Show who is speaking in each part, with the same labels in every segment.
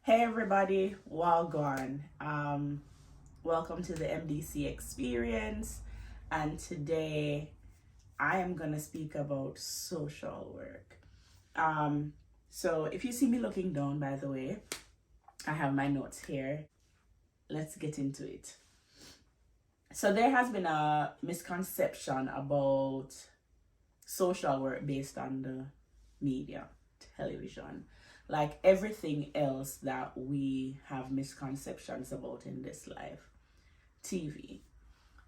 Speaker 1: Hey everybody, Wagwan. Welcome to the MDC experience. And today I am going to speak about social work. So if you see me looking down, by the way, I have my notes here. Let's get into it. So there has been a misconception about social work based on the media, television, like everything else that we have misconceptions about in this life, TV.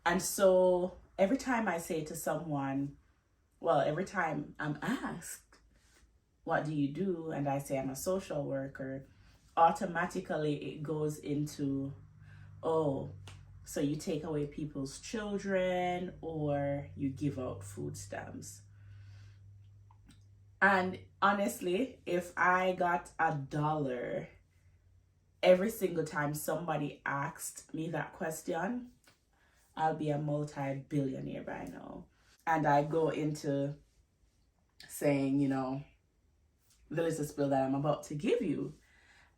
Speaker 1: And so every time I say to someone, well, every time I'm asked, what do you do? And I say I'm a social worker, automatically it goes into, oh, so you take away people's children or you give out food stamps. And honestly, if I got $1 every single time somebody asked me that question, I'll be a multi-billionaire by now. And I go into saying, the little spill that I'm about to give you.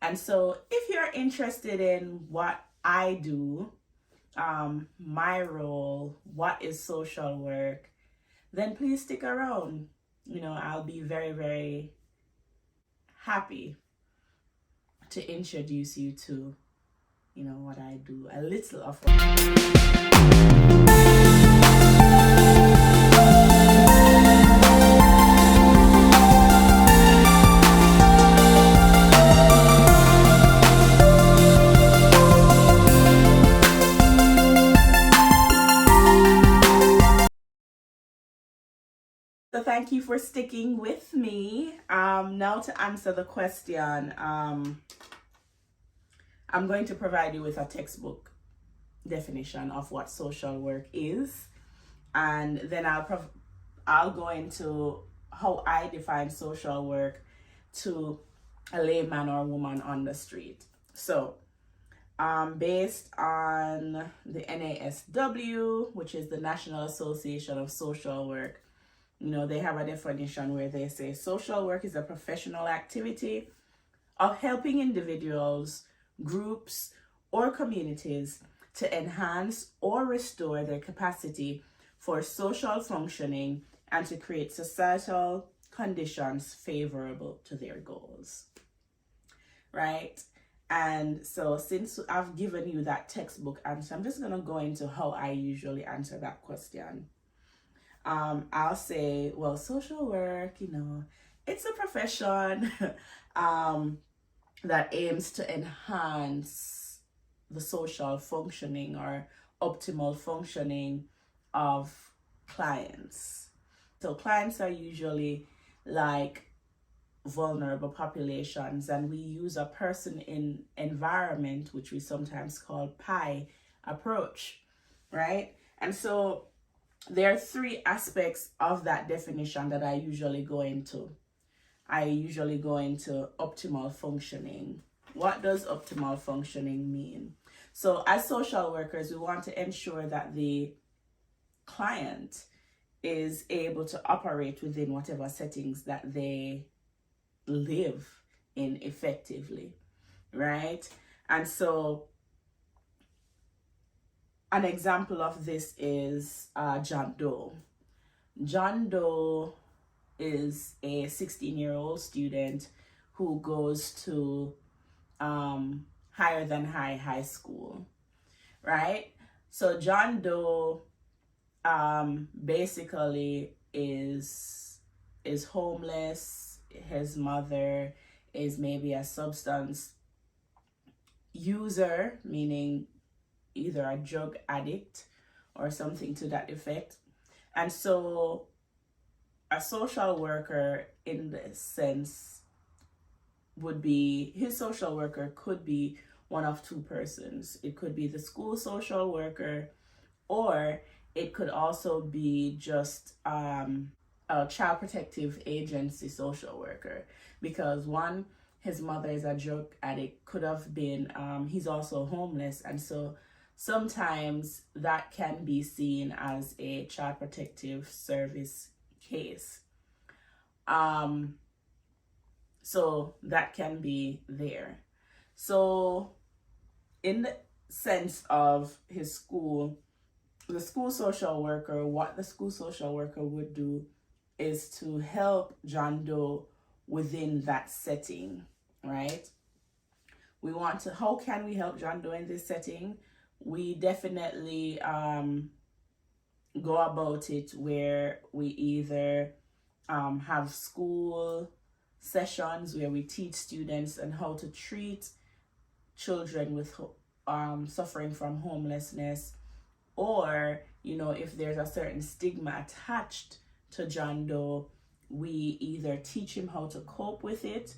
Speaker 1: And so if you're interested in what I do, my role, what is social work, then please stick around. I'll be very, very happy to introduce you to, what I do, a little of So thank you for sticking with me. Now to answer the question, I'm going to provide you with a textbook definition of what social work is, and then I'll go into how I define social work to a layman or woman on the street. So, based on the NASW, which is the National Association of Social Work, they have a definition where they say social work is a professional activity of helping individuals, groups, or communities to enhance or restore their capacity for social functioning and to create societal conditions favorable to their goals. Right? And so since I've given you that textbook answer, I'm just going to go into how I usually answer that question. I'll say, well, social work, it's a profession that aims to enhance the social functioning or optimal functioning of clients. So clients are usually like vulnerable populations, and we use a person in environment, which we sometimes call PI approach, right? And so there are three aspects of that definition that I usually go into. I usually go into optimal functioning. What does optimal functioning mean? So as social workers, we want to ensure that the client is able to operate within whatever settings that they live in effectively, right? And so an example of this is John Doe. John Doe is a 16-year-old student who goes to Higher Than High school, right? So John Doe basically is homeless. His mother is maybe a substance user, meaning either a drug addict or something to that effect. And so a social worker in this sense would be, his social worker could be one of two persons. It could be the school social worker, or it could also be just a child protective agency social worker, because one, his mother is a drug addict, could have been he's also homeless, and so sometimes that can be seen as a child protective service case. So that can be there. So in the sense of his school, the school social worker, what the school social worker would do is to help John Doe within that setting, right? We want to, how can we help John Doe in this setting? We definitely go about it where we either have school sessions where we teach students on how to treat children with suffering from homelessness, or if there's a certain stigma attached to John Doe, we either teach him how to cope with it,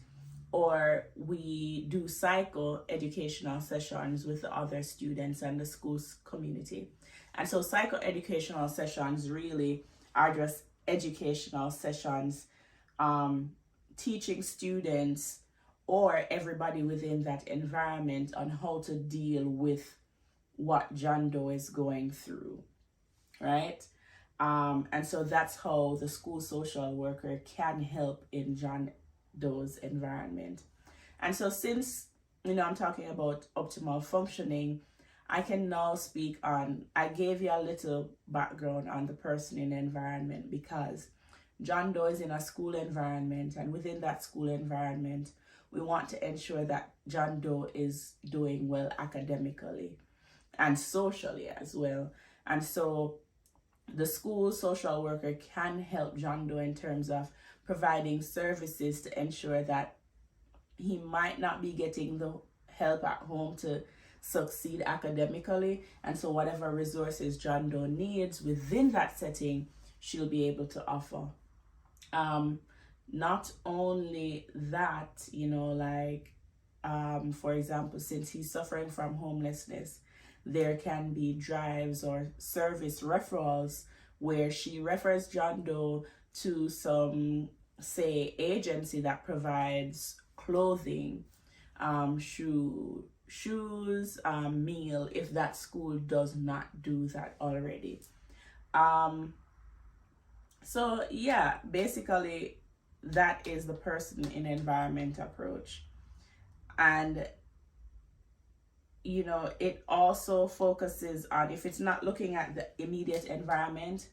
Speaker 1: or we do psycho educational sessions with the other students and the school's community. And so psycho educational sessions really are just educational sessions, teaching students or everybody within that environment on how to deal with what John Doe is going through, right? And so that's how the school social worker can help in John Doe's environment. And so since, I'm talking about optimal functioning, I can now speak on, I gave you a little background on the person in the environment, because John Doe is in a school environment, and within that school environment, we want to ensure that John Doe is doing well academically and socially as well. And so the school social worker can help John Doe in terms of providing services to ensure that he might not be getting the help at home to succeed academically. And so whatever resources John Doe needs within that setting, she'll be able to offer. Not only that, for example, since he's suffering from homelessness, there can be drives or service referrals where she refers John Doe to some, say, agency that provides clothing, shoes, meal, if that school does not do that already. So yeah, basically that is the person in environment approach. And it also focuses on, if it's not looking at the immediate environment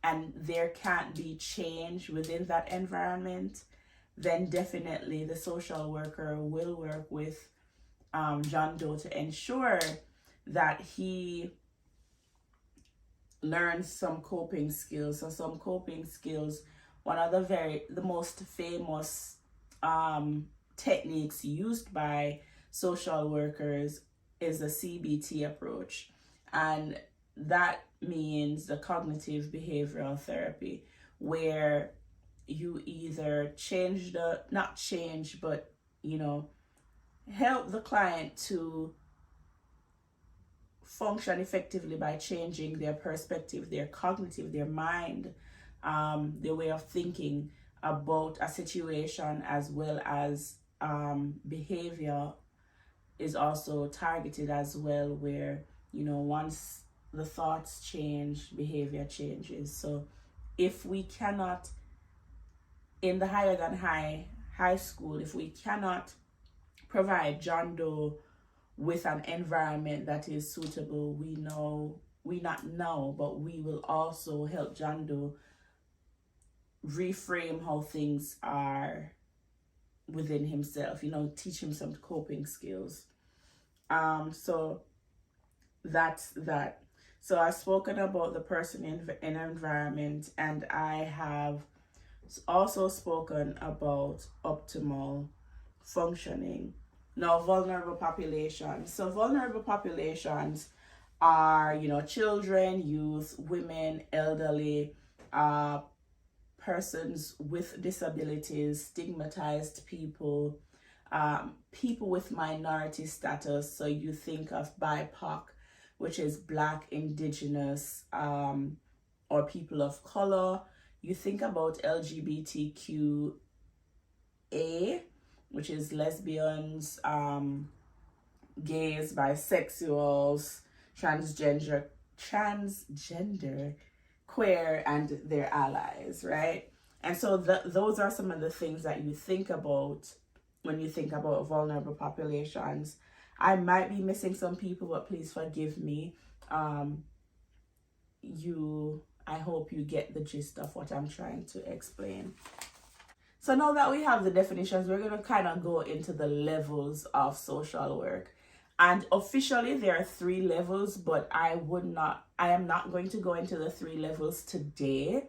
Speaker 1: and there can't be change within that environment, then definitely the social worker will work with John Doe to ensure that he learns some coping skills. So some coping skills, one of the most famous techniques used by social workers is the CBT approach. And that means the cognitive behavioral therapy, where you either help the client to function effectively by changing their perspective, their cognitive, their mind, their way of thinking about a situation, as well as behavior is also targeted as well, where once the thoughts change, behavior changes. So if we cannot, in the higher than high school, if we cannot provide John Doe with an environment that is suitable, we will also help John Doe reframe how things are within himself, teach him some coping skills. So that's that. So I've spoken about the person in environment, and I have also spoken about optimal functioning. Now, vulnerable populations. So vulnerable populations are, children, youth, women, elderly, persons with disabilities, stigmatized people, people with minority status. So you think of BIPOC, which is Black, Indigenous, or people of color. You think about LGBTQA, which is lesbians, gays, bisexuals, transgender, queer, and their allies, right? And so those are some of the things that you think about when you think about vulnerable populations. I might be missing some people, but please forgive me. I hope you get the gist of what I'm trying to explain. So now that we have the definitions, we're going to kind of go into the levels of social work. And officially there are 3 levels, but I am not going to go into the 3 levels today.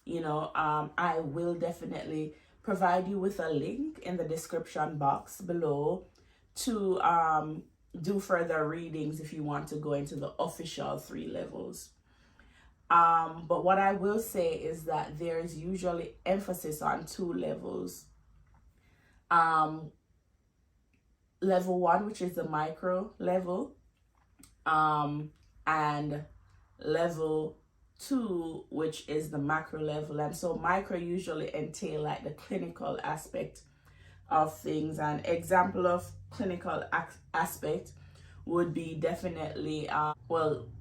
Speaker 1: I will definitely provide you with a link in the description box below to do further readings if you want to go into the official 3 levels. But what I will say is that there's usually emphasis on 2 levels. Level 1, which is the micro level, and level 2, which is the macro level. And so micro usually entail like the clinical aspect of things. An example of clinical aspect would be definitely,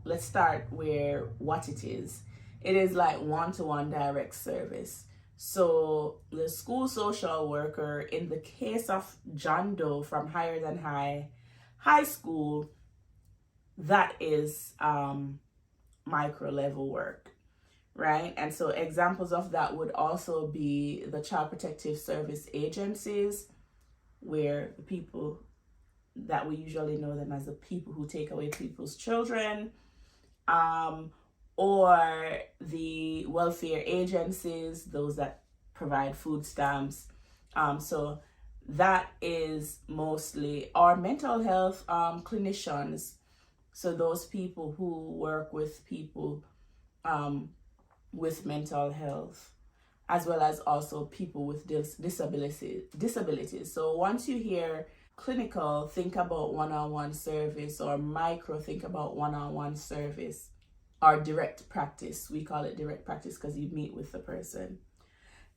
Speaker 1: let's start where what it is. It is like one-to-one direct service. So the school social worker, in the case of John Doe from Higher Than High School, that is micro level work, right? And so examples of that would also be the Child Protective Service agencies, where the people that we usually know them as the people who take away people's children, or the welfare agencies, those that provide food stamps. So that is mostly our mental health clinicians. So those people who work with people with mental health, as well as also people with disabilities. So once you hear clinical, think about one-on-one service, or micro, think about one-on-one service, or direct practice. We call it direct practice because you meet with the person.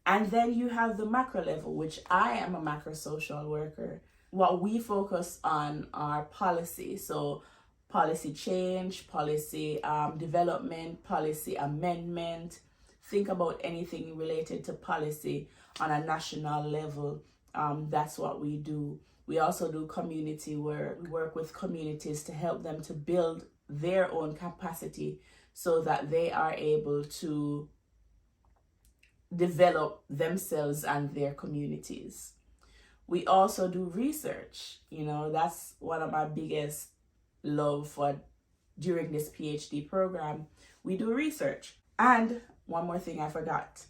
Speaker 1: And then you have the macro level, which I am a macro social worker. What we focus on are policy. So policy change, policy development, policy amendment. Think about anything related to policy on a national level. That's what we do. We also do community work. We work with communities to help them to build their own capacity so that they are able to develop themselves and their communities. We also do research. That's one of my biggest love for during this PhD program. We do research. And one more thing I forgot,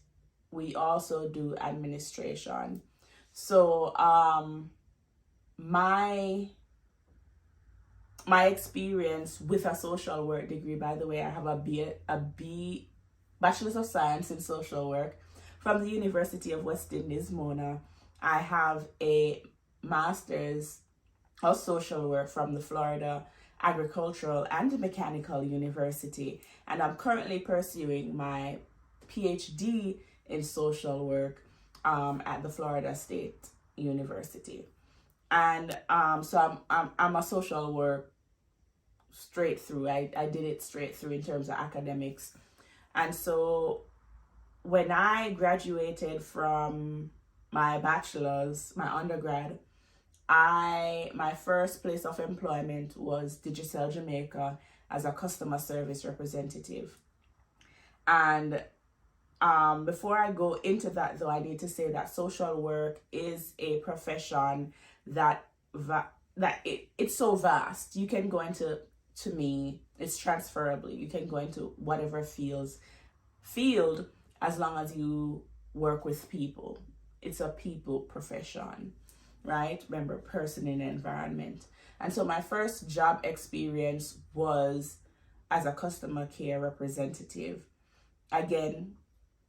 Speaker 1: we also do administration. So my experience with a social work degree, by the way, I have a Bachelor's of Science in Social Work from the University of West Indies, Mona. I have a Master's of Social Work from the Florida Agricultural and Mechanical University, and I'm currently pursuing my PhD in social work at the Florida State University. And so I'm a social work straight through. I did it straight through in terms of academics. And so when I graduated from my bachelor's, my undergrad, my first place of employment was Digicel Jamaica as a customer service representative. And before I go into that, though, I need to say that social work is a profession that it's so vast. You can go into, to me, it's transferable. You can go into whatever field as long as you work with people. It's a people profession, right? Remember, person in environment. And so my first job experience was as a customer care representative. Again,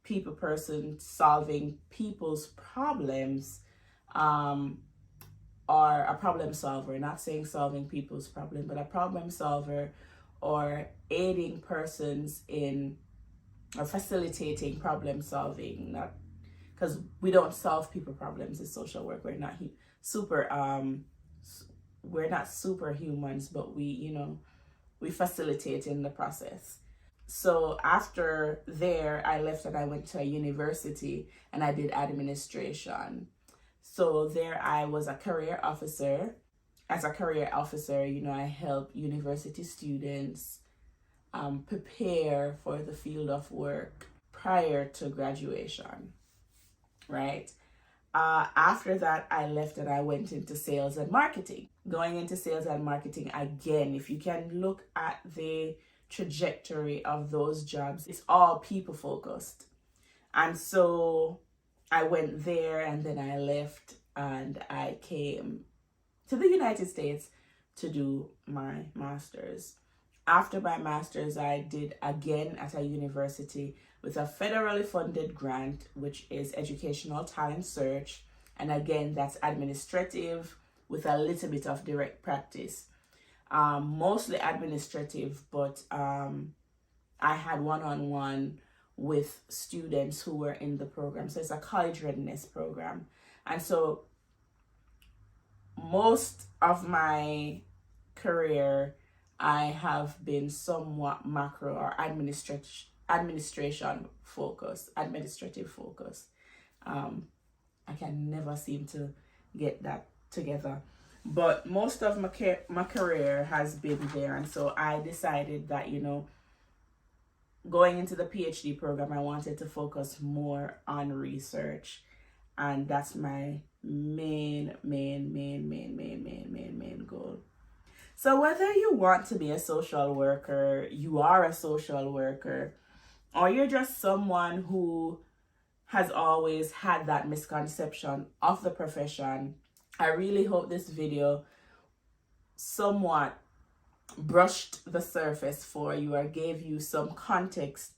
Speaker 1: people person, solving people's problems, or a problem solver. Not saying solving people's problem, but a problem solver, or aiding persons in, or facilitating problem solving. Not because we don't solve people problems in social work. We're not superhumans, but we facilitate in the process. So after there, I left and I went to a university and I did administration. So there I was a career officer. As a career officer, you know, I help university students prepare for the field of work prior to graduation, right? After that, I left and I went into sales and marketing. Going into sales and marketing, again, if you can look at the trajectory of those jobs, it's all people focused. And so I went there and then I left and I came to the United States to do my master's. After my master's, I did again at a university with a federally funded grant, which is Educational Talent Search. And again, that's administrative with a little bit of direct practice. Mostly administrative, but I had one-on-one with students who were in the program. So it's a college readiness program. And so most of my career, I have been somewhat macro or administration focused, administrative focused. I can never seem to get that together. But most of my career has been there. And so I decided that, you know, going into the PhD program, I wanted to focus more on research. And that's my main goal. So whether you want to be a social worker, you are a social worker, or you're just someone who has always had that misconception of the profession, I really hope this video somewhat brushed the surface for you or gave you some context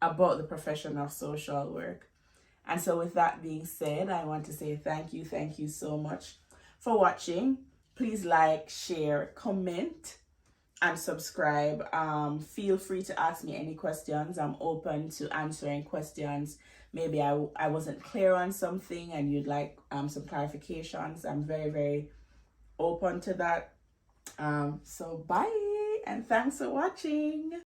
Speaker 1: about the profession of social work. And so with that being said, I want to say thank you so much for watching. Please like, share, comment, and subscribe. Feel free to ask me any questions. I'm open to answering questions. Maybe I wasn't clear on something and you'd like some clarifications. I'm very open to that. So bye and thanks for watching.